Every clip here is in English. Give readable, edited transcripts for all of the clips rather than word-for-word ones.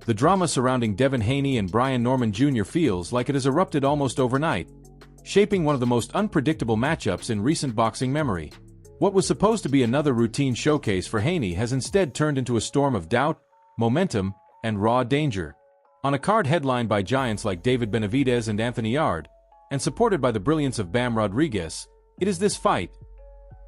The drama surrounding Devin Haney and Brian Norman Jr. feels like it has erupted almost overnight, shaping one of the most unpredictable matchups in recent boxing memory. What was supposed to be another routine showcase for Haney has instead turned into a storm of doubt, momentum, and raw danger. On a card headlined by giants like David Benavidez and Anthony Yarde, and supported by the brilliance of Bam Rodriguez, it is this fight.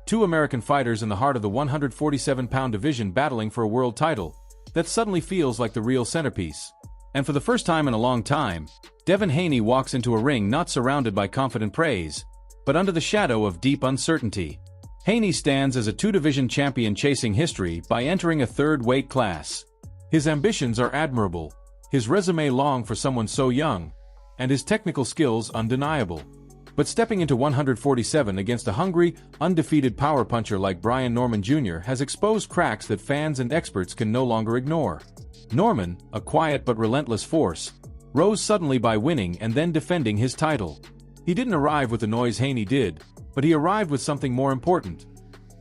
Two American fighters in the heart of the 147-pound division battling for a world title that suddenly feels like the real centerpiece. And for the first time in a long time, Devin Haney walks into a ring not surrounded by confident praise, but under the shadow of deep uncertainty. Haney stands as a two-division champion chasing history by entering a third weight class. His ambitions are admirable, his resume long for someone so young, and his technical skills undeniable. But stepping into 147 against a hungry, undefeated power puncher like Brian Norman Jr. has exposed cracks that fans and experts can no longer ignore. Norman, a quiet but relentless force, rose suddenly by winning and then defending his title. He didn't arrive with the noise Haney did, but he arrived with something more important: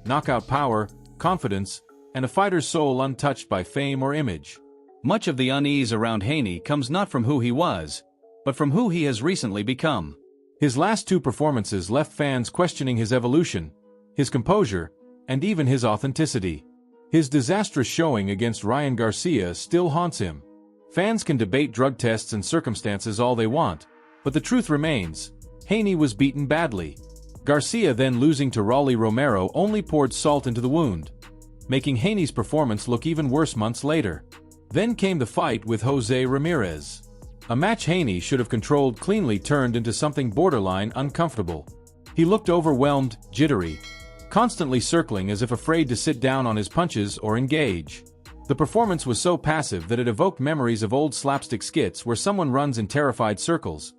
knockout power, confidence, and a fighter's soul untouched by fame or image. Much of the unease around Haney comes not from who he was, but from who he has recently become. His last two performances left fans questioning his evolution, his composure, and even his authenticity. His disastrous showing against Ryan Garcia still haunts him. Fans can debate drug tests and circumstances all they want, but the truth remains: Haney was beaten badly. Garcia, then losing to Rolly Romero, only poured salt into the wound, making Haney's performance look even worse months later. Then came the fight with Jose Ramirez. A match Haney should have controlled cleanly turned into something borderline uncomfortable. He looked overwhelmed, jittery, constantly circling as if afraid to sit down on his punches or engage. The performance was so passive that it evoked memories of old slapstick skits where someone runs in terrified circles,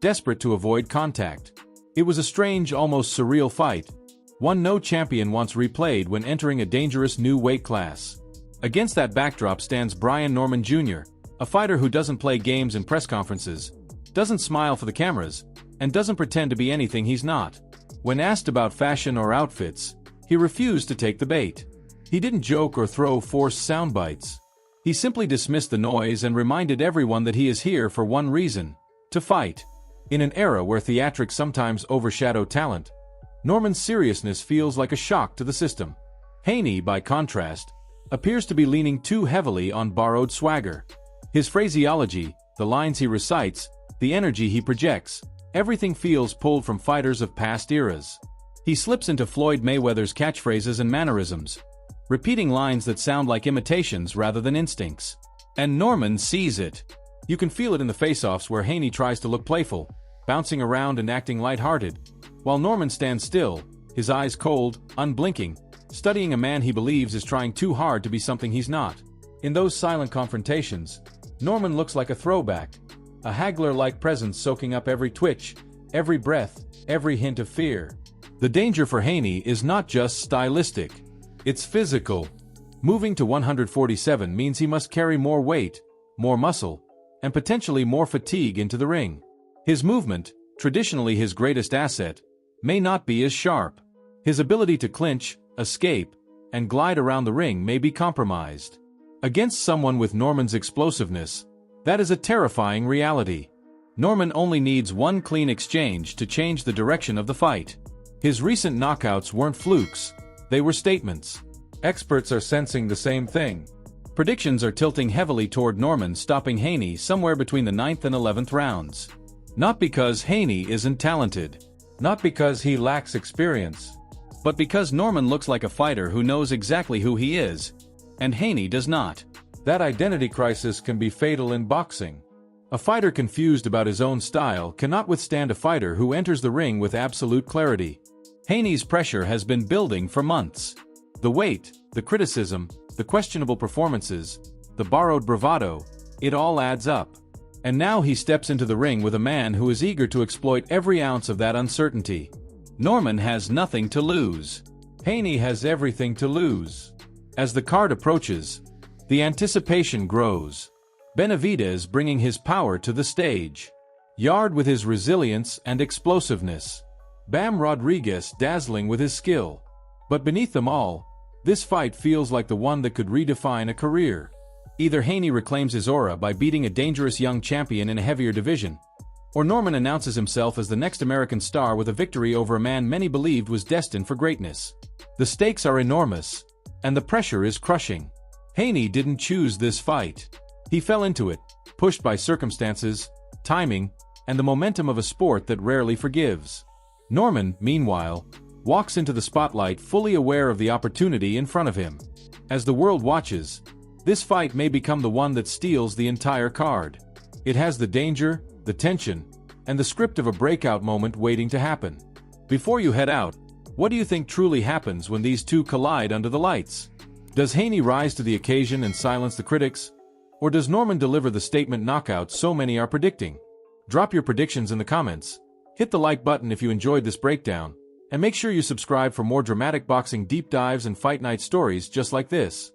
desperate to avoid contact. It was a strange, almost surreal fight, one no champion wants replayed when entering a dangerous new weight class. Against that backdrop stands Brian Norman Jr., a fighter who doesn't play games in press conferences, doesn't smile for the cameras, and doesn't pretend to be anything he's not. When asked about fashion or outfits, he refused to take the bait. He didn't joke or throw forced sound bites. He simply dismissed the noise and reminded everyone that he is here for one reason: to fight. In an era where theatrics sometimes overshadow talent, Norman's seriousness feels like a shock to the system. Haney, by contrast, appears to be leaning too heavily on borrowed swagger. His phraseology, the lines he recites, the energy he projects, everything feels pulled from fighters of past eras. He slips into Floyd Mayweather's catchphrases and mannerisms, repeating lines that sound like imitations rather than instincts. And Norman sees it. You can feel it in the face-offs where Haney tries to look playful, bouncing around and acting lighthearted, while Norman stands still, his eyes cold, unblinking, studying a man he believes is trying too hard to be something he's not. In those silent confrontations, Norman looks like a throwback, a haggler-like presence soaking up every twitch, every breath, every hint of fear. The danger for Haney is not just stylistic, it's physical. Moving to 147 means he must carry more weight, more muscle, and potentially more fatigue into the ring. His movement, traditionally his greatest asset, may not be as sharp. His ability to clinch, escape, and glide around the ring may be compromised. Against someone with Norman's explosiveness, that is a terrifying reality. Norman only needs one clean exchange to change the direction of the fight. His recent knockouts weren't flukes, they were statements. Experts are sensing the same thing. Predictions are tilting heavily toward Norman stopping Haney somewhere between the 9th and 11th rounds. Not because Haney isn't talented, not because he lacks experience, but because Norman looks like a fighter who knows exactly who he is, and Haney does not. That identity crisis can be fatal in boxing. A fighter confused about his own style cannot withstand a fighter who enters the ring with absolute clarity. Haney's pressure has been building for months. The weight, the criticism, the questionable performances, the borrowed bravado, it all adds up. And now he steps into the ring with a man who is eager to exploit every ounce of that uncertainty. Norman has nothing to lose. Haney has everything to lose. As the card approaches, the anticipation grows. Benavidez bringing his power to the stage. Yarde with his resilience and explosiveness. Bam Rodriguez dazzling with his skill. But beneath them all, this fight feels like the one that could redefine a career. Either Haney reclaims his aura by beating a dangerous young champion in a heavier division, or Norman announces himself as the next American star with a victory over a man many believed was destined for greatness. The stakes are enormous, and the pressure is crushing. Haney didn't choose this fight. He fell into it, pushed by circumstances, timing, and the momentum of a sport that rarely forgives. Norman, meanwhile, walks into the spotlight fully aware of the opportunity in front of him. As the world watches, this fight may become the one that steals the entire card. It has the danger, the tension, and the script of a breakout moment waiting to happen. Before you head out, what do you think truly happens when these two collide under the lights? Does Haney rise to the occasion and silence the critics? Or does Norman deliver the statement knockout so many are predicting? Drop your predictions in the comments, hit the like button if you enjoyed this breakdown, and make sure you subscribe for more dramatic boxing deep dives and fight night stories just like this.